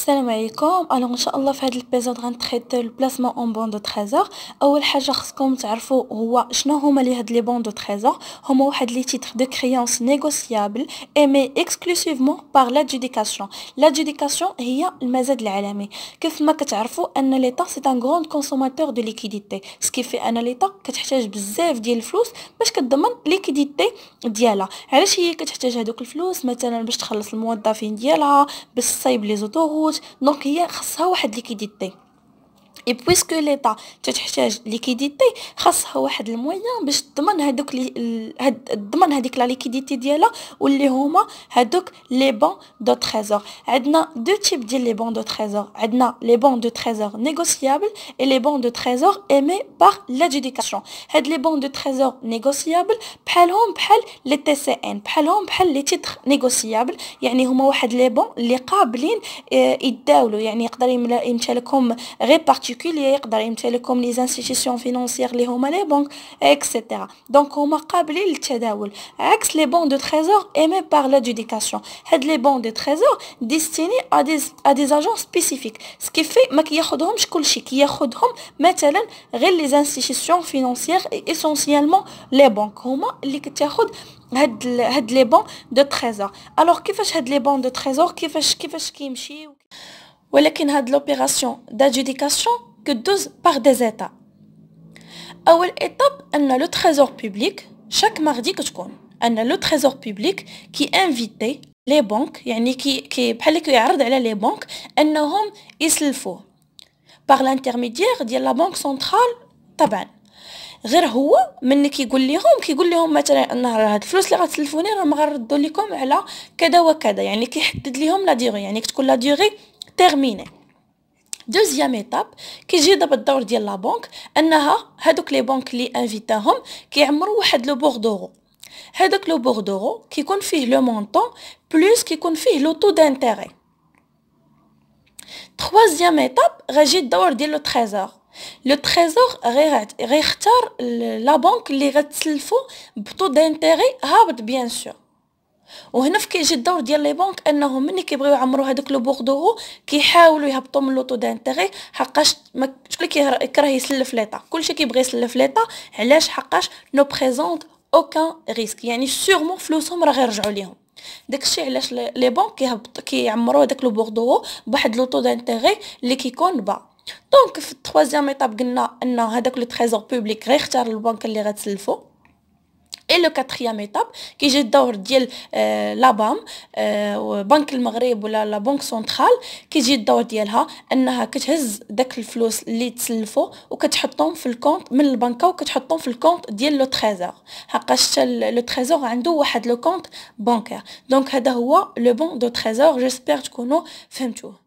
السلام عليكم. ان شاء الله في هذا البيزود غنتريتو البلاسمون اون بون دو تريزور. اول حاجه خصكم تعرفوا هو شنو هما هاد لي بون دو تريزور. هما واحد لي تيتر دو كريونس نيغوسيابل ايمي اكسكلوسيفمون بار لادجوديكاسيون هي المزاد العالمي. كيف ما كتعرفوا ان ليتا سي ان غروند كونسوماتور دو ليكيديتي، سكيفي ان ليتا كتحتاج بزاف ديال الفلوس باش كتضمن ليكيديتي ديالها. علاش هي كتحتاج هذوك الفلوس؟ مثلا باش تخلص الموظفين ديالها، باش تصايب لي زوطوروت. دونك هي خاصها واحد ليكيديتي. اي بويسكو ليطا تحتاج ليكيديتي، خاصها واحد المويان باش تضمن هذوك تضمن هذيك لا ليكيديتي ديالها، واللي هما هذوك لي بون دو تريزور. عندنا دو تيب ديال لي بون دو تريزور، عندنا لي بون دو تريزور نيغوسيابل اي لي بون دو تريزور ايمي بار لادجوديكاسيون. هاد لي بون دو تريزور نيغوسيابل بحال لي تي سي ان، بحال لي تيتر نيغوسيابل، يعني هما واحد لي بون اللي قابلين يتداولوا، يعني يقدر يمتلكهم غير يقدر يمتلكهم لي انستيتيوشن فينانسيير اللي هما لي بنك اكسيتيرا. دونك هما قابلين للتداول، عكس لي بون دو تريزور ايمي بار لادجوديكاسيون. هاد لي بون دو تريزور ديستيني ا دي اجون سبيسيفيك، سكيفي ما كياخذهمش كلشي، كياخذهم مثلا غير لي انستيتيوشن فينانسيير اسونسيالمون لي بنك هما اللي كتاخذ هاد لي بون دو تريزور. الوغ كيفاش هاد لي بون دو تريزور كيفاش كيمشي؟ ولكن هاد لوبيراسيون d'adjudication كدوز باغ دي زيتاب. اول ايتاب ان لو تريزور بوبليك شاك ماردي كتكون ان لو تريزور بوبليك كي انفيتي لي بنك، يعني كي بحال كيعرض على لي بنك انهم يسلفوه باغ لانترميديير ديال لا بنك سنترال. طبعا غير هو من كيقول لهم مثلا ان هاد الفلوس اللي غتسلفوني راه ما غنردو لكم على كذا وكذا، يعني كيحدد لهم لا ديغي، يعني كتكون لا ديغي تيرميني. دوزيام ايتاب كيجي دابا الدور ديال لا بنك انها هادوك لي بنك اللي انفيتاهم كيعمروا واحد لو بوردورو. هذاك لو بوردورو كيكون فيه لو مونطون بلوس كيكون فيه لو تو دانتيري. تروازيام ايتاب غيجي الدور ديال لو تريزور. لو تريزور غيختار لا بنك اللي غتسلفو بطو دانتيري هابط بيان سور. وهنا كيجي الدور ديال لي بنك انهم ملي كيبغيو يعمروا هذوك لو بوردورو كيحاولوا يهبطوا من لوطو دانتيغي، حقاش شكون كيكره يسلف ليطا؟ كلشي كيبغي يسلف ليطا. علاش؟ حقاش نو بريزونت اوكان ريسك، يعني سيغمون فلوسهم راه غيرجعوا ليهم. داكشي علاش لي بنك كيعمروا هذاك لو بوردورو بواحد لوطو دانتيغي اللي كيكون با. دونك في التروازيام ايطاب قلنا ان هذاك لو تريزور بوبليك غيختار البنك اللي غتسلفو. اي لو كاتريام ايتاب كيجي الدور ديال لا بام، بنك المغرب ولا لا بنك سنترال، كيجي الدور ديالها انها كتهز داك الفلوس اللي تسلفوا وكتحطهم في الكونط من البنكه وكتحطهم في الكونط ديال لو تريزور، حقاش لو تريزور عنده واحد لو كونط بانكير. دونك هذا هو لو بون دو تريزور. جيسبر تكونوا فهمتوه.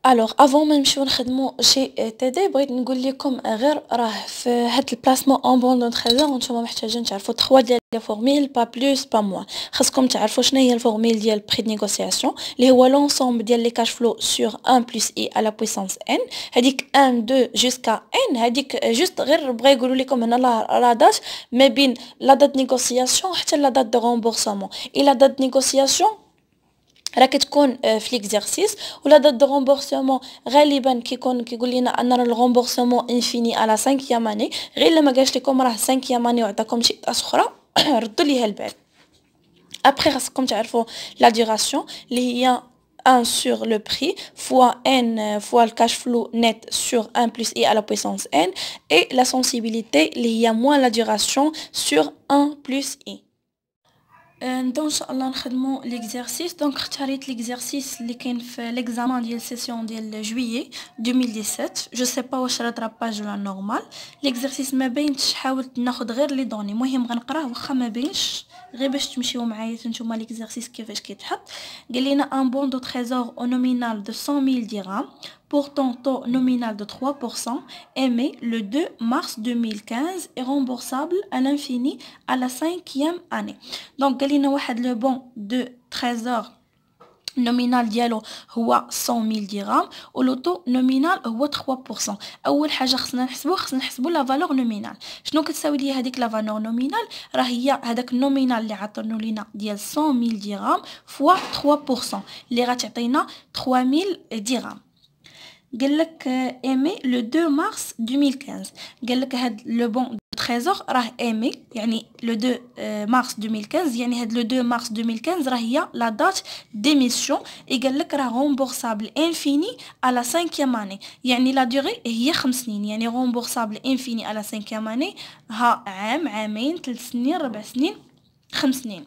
الوغ افون ما نمشيو نخدمو شي تي دي، بغيت نقول لكم غير راه في هاد البلاسمون اون بون دو تريزور نتوما محتاجين تعرفوا 3 ديال لي فورميل، با بلوس با موان. خاصكم تعرفوا شنو هي الفورميل ديال بري دو نيغوسياسيون اللي هو لونسومبل ديال لي كاش فلو سور 1 بلس اي على بويسونس ان. هذيك 1 2 جوسكا ان، هذيك جوست غير بغا يقولوا لكم هنا لا دات ما بين لا دات نيغوسياسيون حتى لا دات دو رومبورسمون. الا دات نيغوسياسيون راه كتكون في ليكزارسيس، ولا دات دو رومبورسمون غالبا كيقول لنا ان الرومبورسمون انفيني على 5 اني. غير لما قالش لكم راه 5 اني وعطاكم شي طاس اخرى ردوا ليها البال. ابري خاصكم تعرفوا لا ديوراسيون اللي هي 1 sur le prix fois n fois le cash flow net sur 1 plus i à la puissance n, et la sensibilité اللي هي moins la duration sur 1 plus i. ندو ان شاء الله نخدمو ليكزارسيس. دونك اختاريت ليكزارسيس اللي كاين في ليكزامان ديال سيسيون ديال جويي 2017. جو سي با واش راتراباج ولا نورمال. ليكزارسيس ما بينش، حاولت ناخذ غير لي دوني، المهم غنقراه واخا ما بينش غير باش تمشيو معايا نتوما ليكزارسيس كيفاش كيتحط. قال لنا ان بون دو تريزور او نومينال دو 100,000 درهم pour ton taux nominal de 3% émis le 2 mars 2015 et remboursable à l'infini à la 5e année. Donc قال لنا واحد لو بون دو تريزور النومينال ديالو هو 100,000 درهم ولوطو نومينال هو 3%. اول حاجه خصنا نحسبوا لا فالور نومينال. شنو كتساوي ليا هذيك لا فالور نومينال؟ راه هي هذاك النومينال اللي عطونو لينا ديال 100,000 درهم فوا 3% اللي غتعطينا 3000 درهم. قال لك ايمي لو 2 مارس 2015. قال لك هاد لو بون تريزور راه ايمي يعني لو 2 مارس 2015، يعني هاد لو 2 مارس 2015 راه هي لا دات ديميسيون. قال لك راه رومبورسابل انفيني على 5 اني، يعني لا دوغي هي 5 سنين، يعني رومبورسابل انفيني على 5 اني، ها عام، عامين، 3 سنين، 4 سنين، 5 سنين.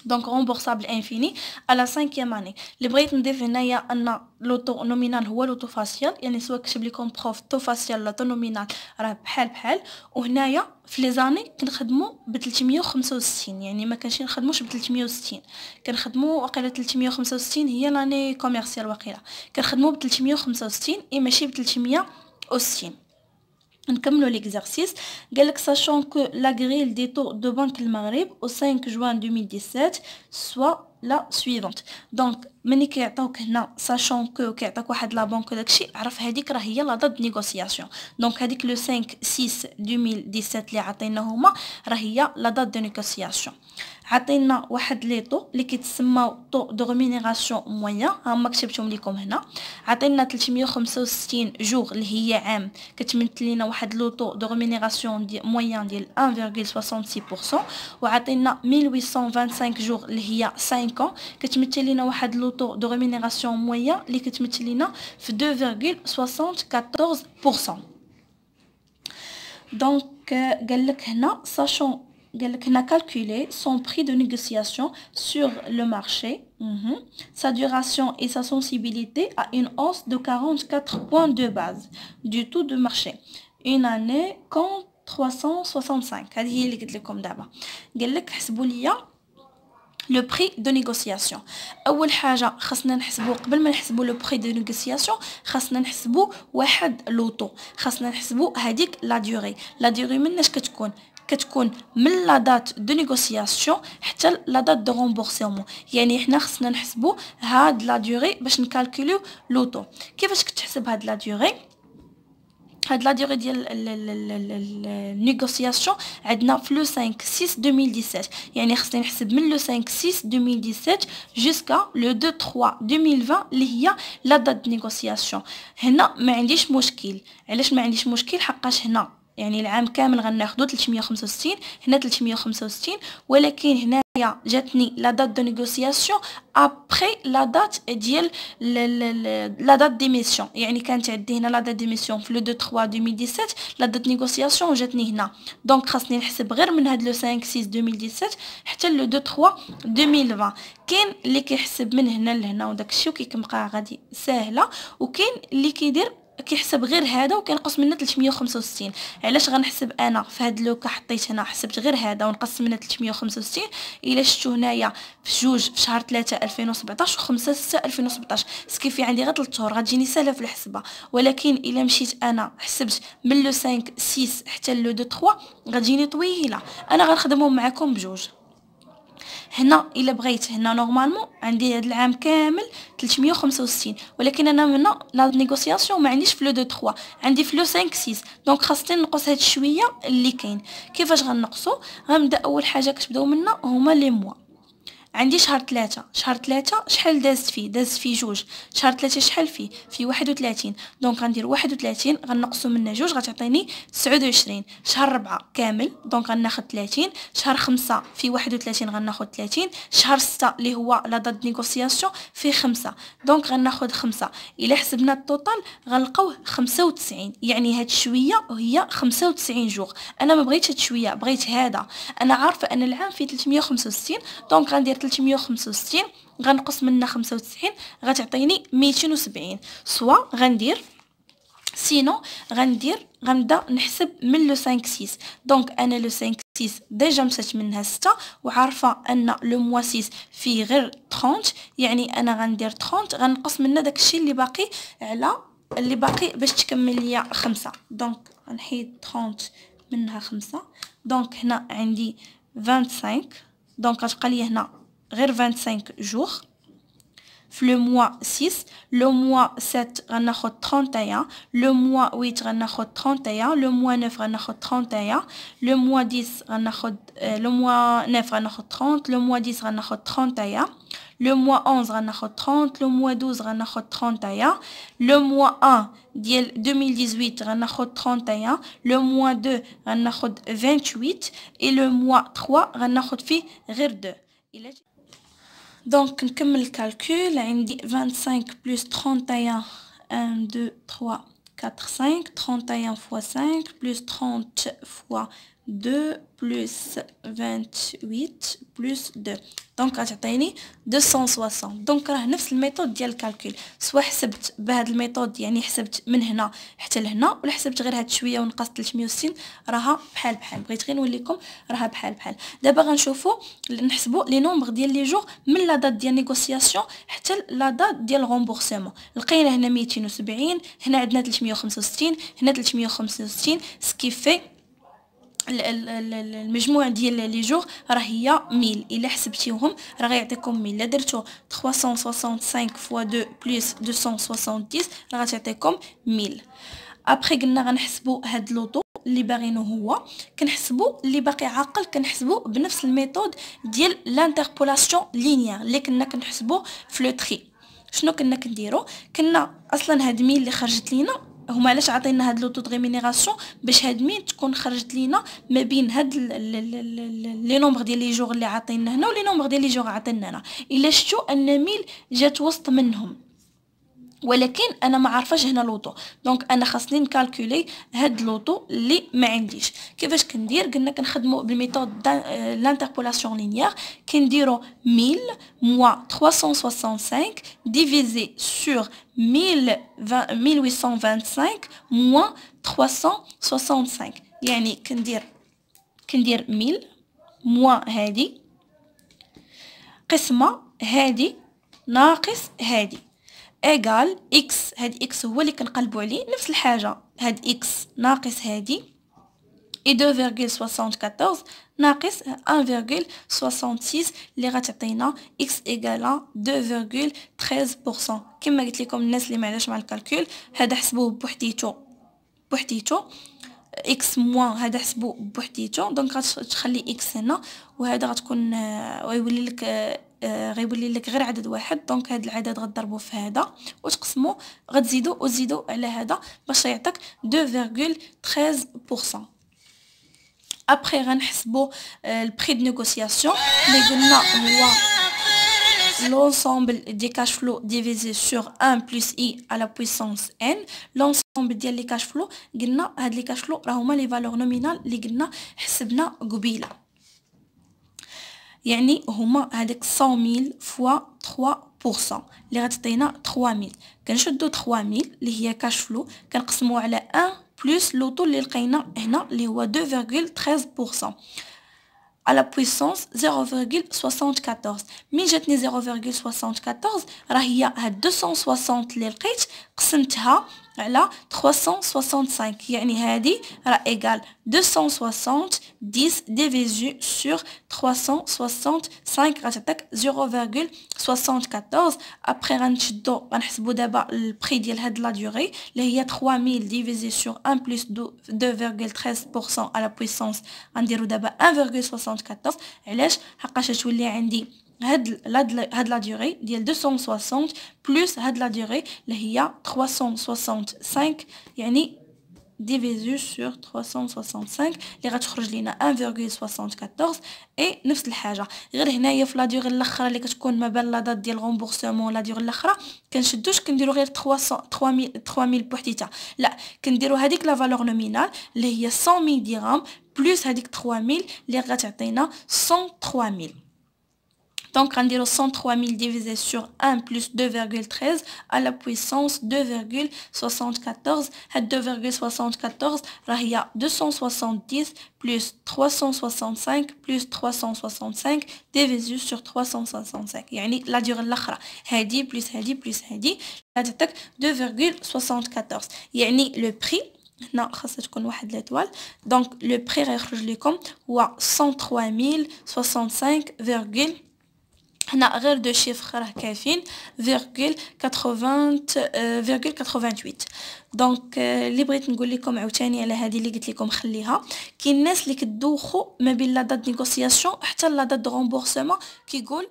دونك رومبورسابل انفيني على 5 اني. اللي بغيت نضيف هنايا ان لوطو نومينال هو لوطو فاسيال، يعني سواء كتب لكم بروف تو فاسيال ولا تو نومينال راه بحال بحال. وهنايا في لي زاني كنخدموا ب 365، يعني ما كانش نخدموش ب 360، كنخدموا واقيلا 365 هي لاني كوميرسيال، واقيلا كنخدموا ب 365 اي ماشي ب 360. نكملوا ليكزارسيس. قالك sachant que la grille des taux de banque المغرب au 5 juin 2017 soit la suivante. دونك ملي كيعطيوك هنا sachant que كيعطيك واحد لا بنك داكشي، عرف هذيك راه هي لا دات نيغوسياسيون. دونك هذيك لو 5 6 2017 اللي عطيناهما راه هي لا دات دو نيغوسياسيون. عطينا واحد لي طو اللي كيتسموا طو دو ريمونيراسيون موين، هما كتبتهم لكم هنا. عطينا 365 جوغ اللي هي عام، كتمثل لنا واحد لو طو دو ريمونيراسيون موين ديال 1.66%. وعطينا 1825 جوغ اللي هي 5 ans، كتمثل لنا واحد لو طو دو ريمونيراسيون موين اللي كتمثل لنا في 2.74%. دونك قال لك هنا sachant calculer son prix de négociation sur le marché, sa duration et sa sensibilité à une hausse de 44 points de base du taux de marché. Une année compte 365. هذه هي اللي قلت لكم دابا. قال لك حسبوا ليا لو بري دو نيغوسياسيون. اول حاجه خاصنا نحسبوا قبل ما نحسبوا لو بري دو نيغوسياسيون، خاصنا نحسبوا واحد لوطو، خاصنا نحسبوا هذيك لا ديوري. لا ديوري مناش كتكون من لا دات دو نيغوسياسيون حتى لا دات دو رومبورسيمون، يعني حنا خصنا نحسبوا هاد لا ديوري باش نكالكوليو لوطو. كيفاش كتحسب هاد لا ديوري؟ هاد لا ديوري ديال النيغوسياسيون عندنا في لو 5 6 2017، يعني خصني نحسب من لو 5 6 2017 جوسكا لو 2 3 2020 اللي هي لا دات نيغوسياسيون. هنا ما عنديش مشكل. علاش ما عنديش مشكل؟ حقاش هنا يعني العام كامل غناخدو 365، هنا 365، ولكن هنايا جاتني لا دات دو نيغوسياسيون ابري لا دات ديال لا دات ديميسيون، يعني كانت عندي هنا لا دات ديميسيون في لو 2 3 2017، لا دات نيغوسياسيون جاتني هنا. دونك خاصني نحسب غير من هاد لو 5 6 2017 حتى لو 2 3 2020. كاين اللي كيحسب من هنا لهنا وداكشي وكيبقى غادي ساهله، وكاين اللي كيحسب غير هذا وكينقص منه 365. علاش غنحسب انا في هاد لوكا؟ حطيت هنا حسبت غير هذا ونقص منه 365. الا شفتوا هنايا في جوج في شهر 3 2017 و5 6 2017 سكيفي عندي غير 3 شهور، غتجيني سهله في الحسبه. ولكن الا مشيت انا حسبت من لو 5 6 حتى لو 2 3 غتجيني طويله. انا غنخدمهم معكم بجوج. هنا الا بغيت هنا نورمالمون عندي هذا العام كامل 365، ولكن انا هنا لا نيغوسياسيون ما عنديش في لو 2 3، عندي في لو 5 6. دونك خاصني نقص هاد شويه اللي كاين. كيفاش غنقصوا؟ غنبدا اول حاجه كتبداو منها هما لي موا. عندي شهر 3 شحال دازت فيه جوج. شهر 3 شحال فيه 31. دونك غندير 31 غنقصوا منها جوج غتعطيني 29. شهر 4 كامل دونك غناخذ 30. شهر 5 فيه 31 غناخذ 30. شهر 6 اللي هو لا دات نيغوسياسيون فيه 5 دونك غناخذ 5. الا حسبنا التوتال غنلقاوه 95، يعني هاد شويه وهي 95 جوغ. انا ما بغيتش هاد شويه، بغيت هذا. انا عارفه ان العام فيه 365 دونك غندير 365 غنقص منها 95 غتعطيني 270. سوا غندير سينو غنبدا نحسب من لو 5 6. دونك انا لو 5 6 ديجا مشات منها 6 وعارفه ان لو موا 6 فيه غير 30، يعني انا غندير 30 غنقص منها داكشي اللي باقي على اللي باقي باش تكمل ليا 5. دونك غنحيد 30 منها 5. دونك هنا عندي 25. دونك غتبقى لي هنا غير 25 جوغ في لو موا 6 لو موا 7 غناخد 31 لو موا 8 غناخد 31 لو موا 9 غناخد 31 لو موا 10 غناخد لو موا 9 غناخد 30 لو موا 10 غناخد 31 لو موا 11 غناخد 30 لو موا 12 غناخد 31 لو موا 1 ديال 2018 غناخد 31 لو موا 2 غناخد 28 et لو موا 3 غناخد فيه غير 2. دونك نكمل الكالكول. عندي 25 بلس 31 1 2 3 4 5 31 fois 5 plus 30 fois 2 plus 28 plus 2 دونك غتعطيني 260. دونك راه نفس الميثود ديال الكالكول، سواء حسبت بهاد الميثود يعني حسبت من هنا حتى لهنا ولا حسبت غير هاد شويه ونقصت 360 راها بحال بحال. بغيت غير نوريكم راها بحال بحال. دابا غنشوفوا نحسبوا لي نومبر ديال لي جور من لا دات ديال نيغوسياسيون حتى لا دات ديال غومبورسمون. لقينا هنا 270 هنا عندنا 365 هنا 365 سكيفي المجموع ديال لي جور راه هي 1000. الا حسبتيهم راه غيعطيكم 1000. الا درتو 365 فوا 2 بلس 270 راه غتعطيكم 1000. ابري قلنا غنحسبوا هاد لوطو اللي باغينو هو كنحسبوا اللي باقي عاقل كنحسبوا بنفس الميثود ديال لانتربولاسيون لينيير اللي كنا كنحسبوا في لو تري. شنو كنا كنديرو؟ كنا اصلا هاد 1000 اللي خرجت لينا هما علاش عطينا هاد لوطو دو ريمينيراسيون باش هاد 1000 تكون خرجت لينا ما بين هاد لي نومبر ديال لي جور اللي عطينا هنا ولي نومبر ديال لي جور عطينا هنا. الا شفتوا ان 1000 جات وسط منهم ولكن انا ما عارفاش هنا لوطو، دونك انا خاصني نكالكولي هاد لوطو اللي ما عنديش. كيفاش كندير؟ قلنا كنخدموا بالميثود لانتربولاسيون لينيير. كنديروا 1000 moins 365 divisé sur 1825 moins 365. يعني كندير 1000 moins هادي قسمه هادي ناقص هادي ايغال اكس. هاد اكس هو اللي كنقلبوا عليه نفس الحاجه، هاد اكس ناقص هادي اي 2.74 ناقص 1.66 اللي غتعطينا اكس ايغال 2.13%. كما قلت لكم الناس اللي معلاش مع الكالكول هذا حسبوه بوحديتو اكس موان هذا حسبوه بوحديتو. دونك غتخلي اكس هنا وهذا غتكون ويولي لك غيولي لك غير عدد واحد. دونك هذا العدد غتضربوه في هذا وتقسموا وتزيدوا على هذا باش يعطيك 2.13%. ابري غنحسبوا البري دو نيغوسياسيون اللي قلنا هو l'ensemble des cash flow divisé sur 1 plus i à la puissance n. l'ensemble ديال لي cash flow قلنا هاد لي cash flow راه هما لي فالور نومينال اللي قلنا حسبنا قبيله، يعني هما هذاك 100,000 فوا 3% اللي غتعطينا 3000. كنشدو 3000 اللي هي كاش فلو كنقسموه على 1 بلس لوطو اللي لقينا هنا اللي هو 2.13% à la puissance 0.74. من جاتني 0.74 راه هي هاد 260 اللي لقيت قسمتها على 365 يعني هذه راه ايغال 260 10 ديفيزي سور 365 غتعطيك 0.74. ابري غنحسبوا دابا البري ديال هاد لا دوري اللي هي 3000 ديفيزي سور 1 بلس 2.13% على بويسونس غنديروا دابا 1.74. علاش؟ حقاش تولي عندي هاد لا دوري ديال 260 بلس هاد لا دوري اللي هي 365 يعني ديفيزي سور 365 اللي غتخرج لينا 1.74. اي نفس الحاجه غير هنايا في لا دوري الاخرى اللي كتكون ما بين لا دات ديال غومبورسمون لا دوري الاخرى كنشدوش كنديروا غير 3000 بوحديتها، لا كنديروا هذيك لا فالور نومينال اللي هي 100,000 درهم بلس هذيك 3000 اللي غتعطينا 103000. Donc, on dirait 103 000 divisé sur 1 plus 2.13 à la puissance 2.74. 2.74 راه 270 plus 365 plus 365 divisé sur 365. يعني la durée الاخرى هادي plus هادي plus هادي غتعطيك 2.74. يعني le prix هنا خاصها تكون واحد ليطوال. دونك لو بري غيخرج لكم هو 103 065 هنا غير دو شيفر راه كافيين، فيرغول 88. دونك اللي بغيت نقول لكم عاوتاني على هذه اللي قلت لكم خليها، كاين الناس اللي كدوخوا ما بين لا دات نيغوسياسيون حتى لا دات دو رومبورسمون، كيقول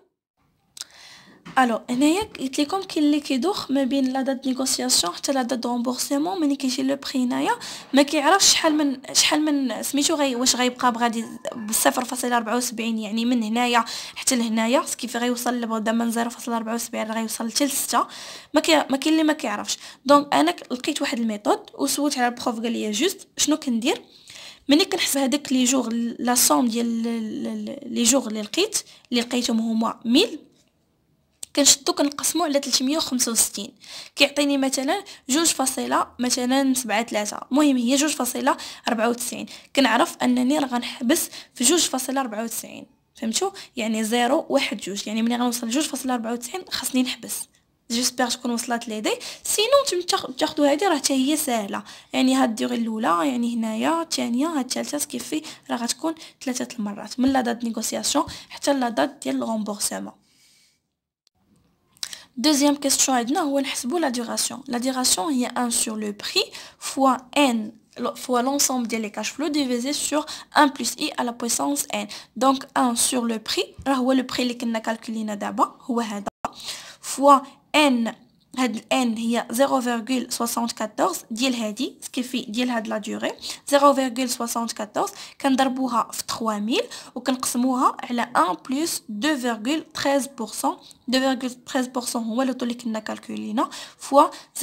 الو هنايا قلت لكم كاين اللي كيدوخ ما بين لا دات نيغوسياسيون حتى لا دات دو رومبورسمون. ملي كيجي لو بري هنايا ما كيعرفش شحال من سميتو واش غيبقى بغادي ب 0.74، يعني من هنايا حتى لهنايا كيف غيوصل لبدا من 0.74 غيوصل حتى ل 6. ما كاين اللي ما كيعرفش. دونك انا لقيت واحد الميثود وسولت على البروف قال لي جوست شنو كندير. ملي كنحسب هذاك لي جوغ لا سوم ديال لي جوغ اللي لقيتهم هما 1000، كنشدو كنقسمو على 365 كيعطيني مثلا 2.73. المهم هي 2.94. كنعرف انني راه غنحبس في 2.94. فهمتوا؟ يعني 0 1 2، يعني ملي غنوصل 2.94 خاصني نحبس. جيسبر تكون وصلت ليدي. سينو تاخذوا هذه راه حتى هي سهله، يعني هاد الديغ الاولى، يعني هنايا الثانيه، هاد الثالثه كيفي راه غتكون 3 المرات من لا دات نيغوسياسيون حتى لا دات ديال الغومبورسمون. Deuxième question عندنا هو نحسبوا la duration. La duration هي 1 sur le prix fois n fois l'ensemble des cash flows divisé sur 1 plus i à la puissance n. Donc 1 sur le prix راه هو le prix اللي كنا كالكولينا دابا هو هذا fois n. هاد n هي 0.74 ديال هادي سكيفي ديال هاد لا دوري 0.74 كنضربوها في 3000 وكنقسموها على 1 بلس 2.13%. 2.13% هو لو طول اللي كنا كالكولينا فوا 0.74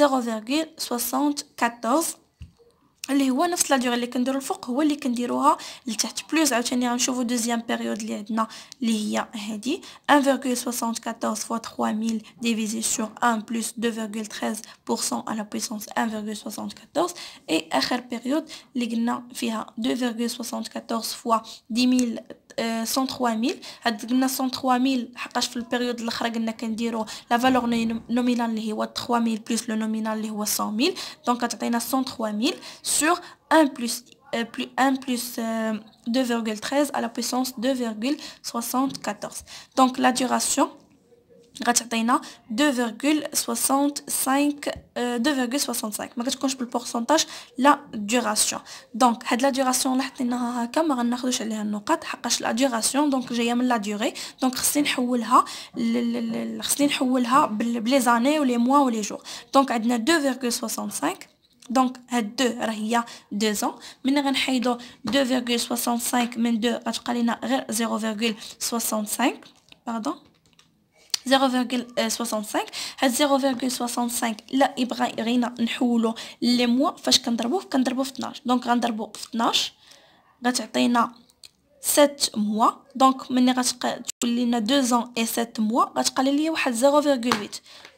اللي هو نفس لا دوري اللي كنديرو الفوق هو اللي كنديروها لتحت. بلوس عاوتاني غنشوفو دوزيام بيريود اللي عندنا اللي هي هادي 1.74 fois 3000 divisé sur 1 plus 2.13% à la puissance 1.74. et اخر بيريود اللي قلنا فيها 2.74 fois 10000 103000. هاد قلنا 103000 حقاش في البيريود الاخرى قلنا كنديرو لا فالور نومينال اللي هو 3000 بلس لو نومينال اللي هو 100000. دونك كتعطينا 103000 sur 1 plus 2.13 à la puissance 2.74. donc la duration غتعطينا 2.65 ما كتكونش بالبورسونتاج لا دوراسيون. دونك هاد لا دوراسيون اللي حطيناها هكا ما غناخذوش عليها النقاط حقاش لا دوراسيون دونك جايه من لا دوري. دونك خصني نحولها بلي زاني ولي موا ولي جور. دونك عندنا 2.65. دونك هاد 2 راه هي 2 ans. ملي غنحيدو 2.65 من 2 غتبقى لينا غير 0.65 باردون 0.65. هاد 0.65 لا يبغى غينا نحولو لي موا فاش كنضربوه في 12. دونك غنضربو في 12 غتعطينا 7 موا. دونك ملي غتبقى تقول لنا 2 ans et 7 موا غتبقى لي واحد 0.8.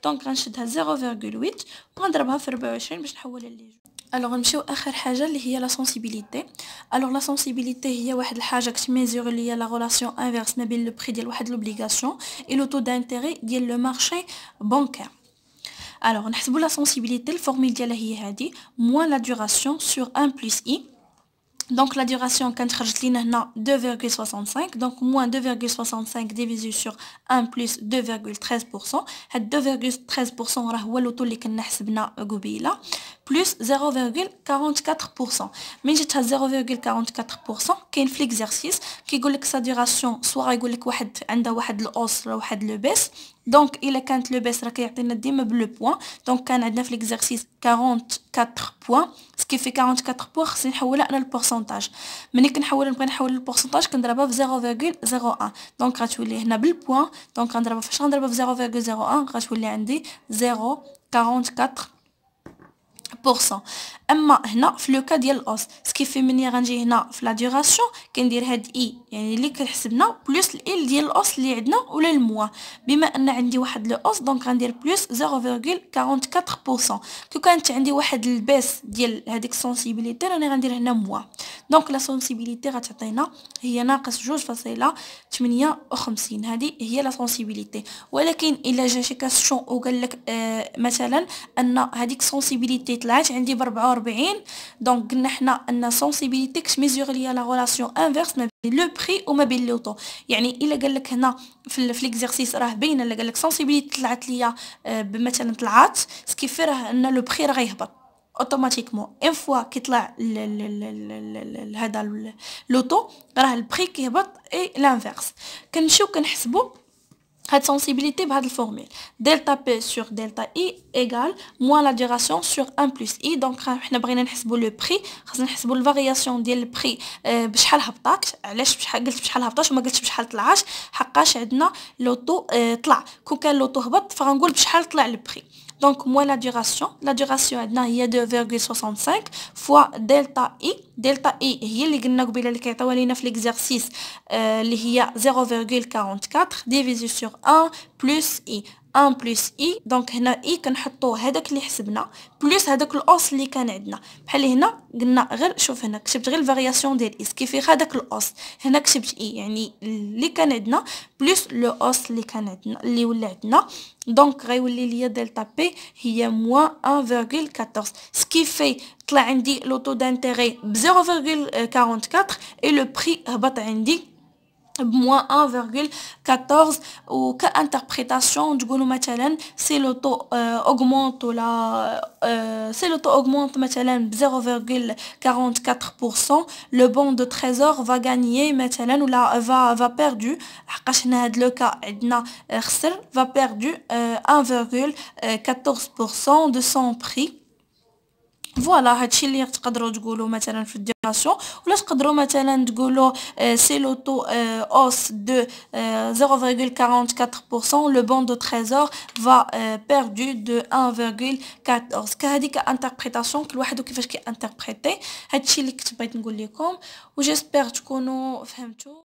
دونك غنشدها 0.8 وغنضربها في 24 باش نحولها لي. الوغ نمشيو اخر حاجه اللي هي لا سنسيبيليتي. الوغ لا سنسيبيليتي هي واحد الحاجه كتميزور اللي هي لا ريلاسيون انفيرس ما بين لو بري ديال واحد لوبليغاسيون اي لو تو دانتيري ديال لو مارشي بانكير. الوغ نحسبوا لا سنسيبيليتي الفورمول ديالها هي هذه موان لا دوراسيون سور 1 بلس اي. Donc la duration كانت خرجت لينا هنا 2.65. donc moins 2.65 divisé sur 1 plus 2.13%. هاد 2.13% راه هو لو طول اللي كنا حسبنا قبيله بلس 0.44%. من جاتها 0.44% كاين في ليكزارسيس كيقول لك سا دوراسيون سوا يقول لك عندها واحد الاوس ولا واحد لو بيس. دونك الا كانت لو بيس راه كيعطينا ديما بلو بوين. دونك كان عندنا في ليكزارسيس 44 بوين سكيفي 44 بوين خصني نحولها انا للبورسونتاج. ملي نبغي نحول البورسونتاج كنضربها في 0.01. دونك غتولي هنا بالبوين. دونك غنضربها فاش غنضربها في 0.01 غتولي عندي 0.44%. اما هنا في لو كا ديال الاوس سكيفي مني غنجي هنا في لا دوراسيون كندير هاد اي يعني اللي كنحسبنا بلس ال ديال الاوس اللي عندنا ولا الموا. بما ان عندي واحد لو اوس دونك غندير بلس 0.44%. كو كانت عندي واحد الباس ديال هذيك السنسيبيليتي راني غندير هنا موا. دونك لا سنسيبيليتي غتعطينا هي ناقص 2.58. هذه هي لا سنسيبيليتي. ولكن الا جا شي كاستيون وقال لك مثلا ان هذيك سنسيبيليتي طلعت عندي ب 44 45. دونك قلنا حنا ان سونسيبيليتي كتميزور ليا لا ريلاسيون انفيرس ما بين لو بري وما بين لوطو. يعني الا قال لك هنا في ليكزارسيس راه باينه، الا قال لك سونسيبيليتي طلعت ليا مثلا طلعت سكيفي راه ان لو بري راه غيهبط اوتوماتيكمون. اون فوا كيطلع هذا لوطو راه البري كيهبط اي لانفيرس. كنمشيو كنحسبوا هاد sensibilité بهاد الفورمول دلتا بي سور دلتا اي ايغال موان لا ديوراسيون سور 1 بلس اي. دونك حنا بغينا نحسبوا لو بري، خاصنا نحسبوا الفارياسيون ديال البري بشحال هبطات. علاش بشحال قلت بشحال هبطات وما قلتش بشحال طلعات؟ حقاش عندنا لوطو طلع، كون كان لوطو هبط فغنقول بشحال طلع البري. دونك موان لا ديوراسيون عندنا هي 2.65 فوا دلتا اي. دلتا اي هي اللي قلنا قبيله اللي كيعطيوها لينا في ليكزارسيس اللي هي 0.44 ديفيزي سور 1 بلس اي. 1 بلس اي، دونك هنا اي كنحطو هذاك اللي حسبنا بلس هذاك الاوس اللي كان عندنا. بحال هنا قلنا غير شوف هنا كتبت غير الفارياسيون ديال اي كيفي هذاك الاوس، هنا كتبت اي يعني اللي كان عندنا بلس لو اوس اللي كان عندنا اللي ولا عندنا. دونك غيولي ليا دلتا بي هي موان 1.14 سكيفي طلع عندي لو طو دانتيغي ب 0.44 اي لو بري هبط عندي بموان 1.14. و كانتربريتاسيون تقولوا مثلا سي لو طو اوغمونط ولا سي لو طو اوغمونط مثلا ب 0.44% لو بون دو تريزور فا غانيي مثلا ولا فا بيردو، حقاش هنا هاد لو كا عندنا خسر فا بيردو 1.14% دو سون بري. فوالا هادشي اللي تقدروا تقولوا مثلا في الديوراسيون، ولا تقدروا مثلا تقولوا سي لو طو اوس دو 0.44% لو بون دو تريزور فا بيردو دو 1.14. كهذيك انتربريتاسيون كل واحد وكيفاش كي انتربريتي. هادشي اللي كنت بغيت نقول لكم، وجيسبر تكونوا فهمتوا.